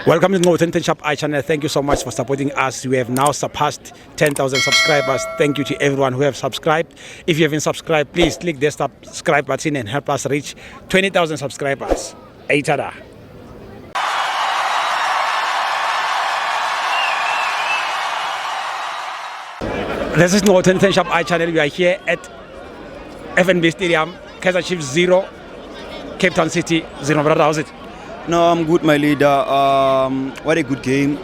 Welcome to the Ten Shop channel. Thank you so much for supporting us. We have now surpassed 10,000 subscribers. Thank you to everyone who have subscribed. If you haven't subscribed, please click the subscribe button and help us reach 20,000 subscribers. Aitada. This is the Ten Shop channel. We are here at FNB Stadium. Kaizer Chiefs 0, Cape Town City 0. Brother, how's it? No, I'm good, my leader. What a good game.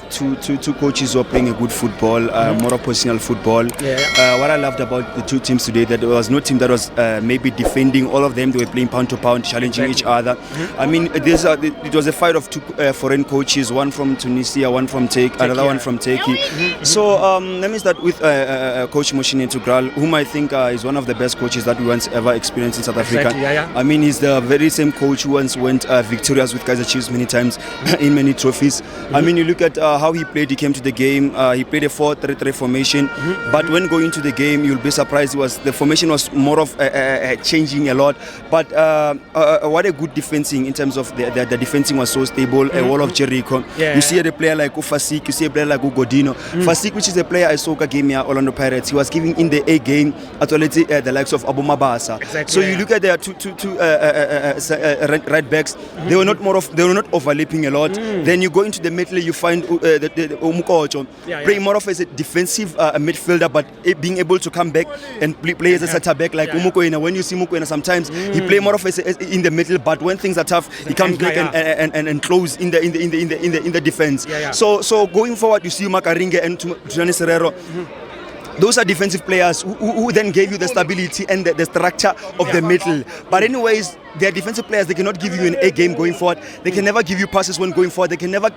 Two coaches were playing a good football, more of positional football. What I loved about the two teams today, that there was no team that was maybe defending. All of them, they were playing pound to pound, challenging each other. I mean, it was a fight of two foreign coaches, one from Tunisia, one from Turkey, another one from Turkey. So let me start with Coach Moshine Tugral, whom I think is one of the best coaches that we once ever experienced in South Africa. I mean, he's the very same coach who once went victorious with Kaizer Chiefs many times in many trophies. I mean, you look at how he played. He came to the game. He played a 4-3-3 formation. But when going to the game, you'll be surprised. The formation was more of changing a lot. But what a good defending in terms of the defending was so stable. A wall of Jericho. You see a player like Fasik. You see a player like Ugodino. Fasik, which is a player I saw game here, Orlando Pirates. He was giving in the A game authority the likes of Abu Mabasa. So you look at their two right backs. They were not overlapping a lot. Then you go into the middle, you find Umukocho playing more of as a defensive midfielder, but being able to come back and play as a center back like Umukoina. When you see Umukoina, sometimes he play more of as in the middle, but when things are tough, he comes back and close in the defense. So going forward, you see Makaringe and Tunani Serrero. Those are defensive players who then gave you the stability and the structure of the middle. But anyways, they're defensive players. They cannot give you an A game going forward. They can never give you passes when going forward. They can never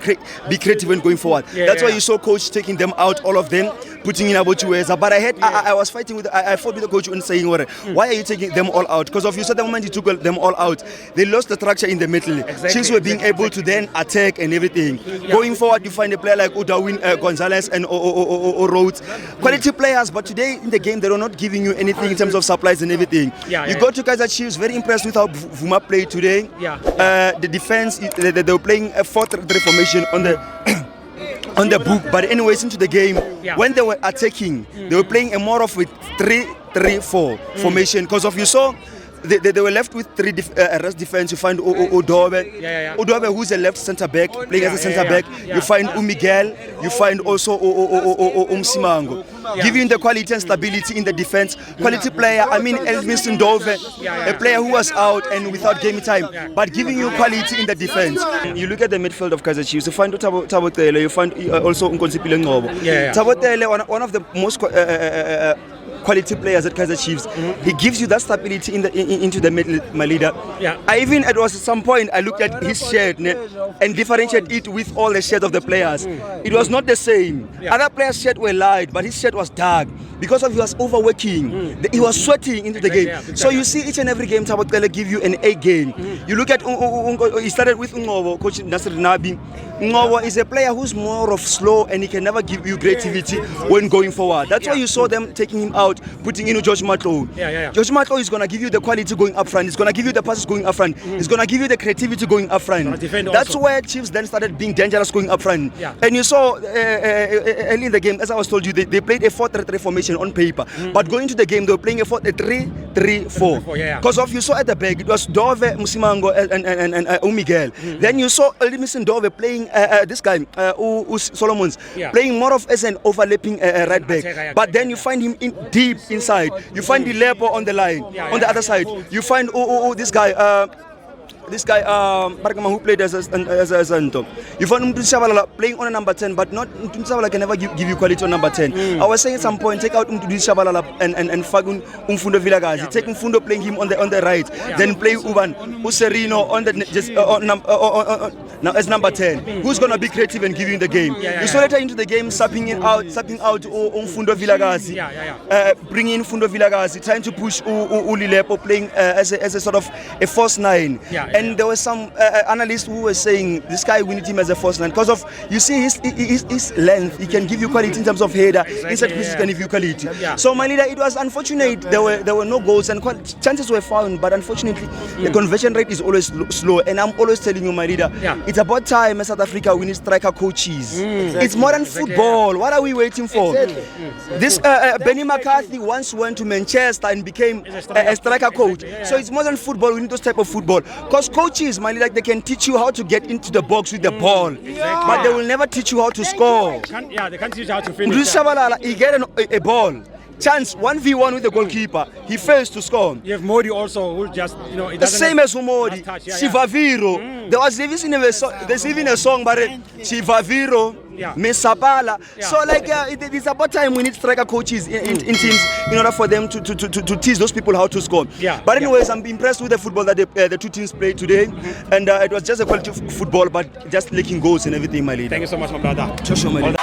be creative when going forward. That's why you saw coach taking them out, all of them, putting in about 2 years. But I was fighting with, I fought with the coach and saying, why are you taking them all out? Because if you saw the moment you took them all out, they lost the structure in the middle. Chiefs were being able to then attack and everything. Going forward, you find a player like Udawin Gonzalez and Rhodes. Quality players, but today in the game, they are not giving you anything in terms of supplies and everything. You go to Kaizer Chiefs, very impressed with how Vuma played today. The defense, they were playing a 4-3-3 formation on the on the book, but anyways into the game, when they were attacking, they were playing a more of a 3-3-4 formation. Because if you saw, they were left with three rest defense. You find Odobe, who's a left centre back, playing as a centre back. You find Umigel. You find also Umsimango, giving the quality and stability in the defense. Quality player. I mean, Elvis Ndove, a player who was out and without game time, but giving you quality in the defense. You look at the midfield of Kaizer Chiefs. You find Tabotele. You find also Nkonsipile Ngobo. Tabotele, one of the most quality players at Kaizer Chiefs. He gives you that stability into the middle, my leader. It was at some point I looked at his shirt and differentiated it with all the shirts of the players. It was not the same. Other players' shirts were light, but his shirt was dark because he was overworking. He was sweating into the game. So you see each and every game Tabotele give you an A game. You look at he started with Ngobo, Coach Nasir Nabi. Ngobo is a player who's more of slow and he can never give you creativity when going forward. That's why you saw them taking him out, putting in George Matlow. George Matlow is going to give you the quality going up front. He's going to give you the passes going up front. He's going to give you the creativity going up front. That's where Chiefs then started being dangerous going up front. And you saw early in the game, as I was told you, they played a 4-3-3 formation on paper. But going to the game, they were playing a 3-3-4. Because if you saw at the back, it was Dove, Musimango, and Umigel. Then you saw Elimison Dove playing this guy, Solomons, playing more of as an overlapping right back. But then you find him deep inside. You find the Lepo on the line, on the other side. You find this guy. Who played as a you find Mtudu playing on a number 10, but not Mtudu can never give you quality on number 10. I was saying at some point, take out Mtudu and Fagun Umfundo Villagazi. Take Umfundo playing him on the right, then play Uban Userino on the now as number 10. Who's gonna be creative and give you the game? You saw later into the game, sapping out Umfundo Villagazi, bringing in Fundo Villagazi, trying to push Ulilepo playing as a sort of a false 9. And there were some analysts who were saying this guy, we need him as a false nine because of, you see, his length. He can give you quality in terms of header. Inside pieces can give you quality. So my leader, it was unfortunate. There were no goals and chances were found, but unfortunately the conversion rate is always slow. And I'm always telling you, my leader, it's about time in South Africa we need striker coaches. It's modern football. What are we waiting for? This Benny McCarthy once went to Manchester and became a striker coach. So it's modern football. We need those type of football. Because coaches, man, like they can teach you how to get into the box with the ball, but they will never teach you how to score. They can't teach you how to finish. He get a ball. Chance 1v1 with the goalkeeper. He fails to score. You have Modi also, who just, it the same as Modi. Shivaviro. There's even a song, but Shivaviro. Mesapala. So like it's about time we need striker coaches in teams in order for them to teach those people how to score. But anyways, I'm impressed with the football that the two teams played today, and it was just a quality of football, but just leaking goals and everything, my leader. Thank you so much, my brother. Sure, my leader.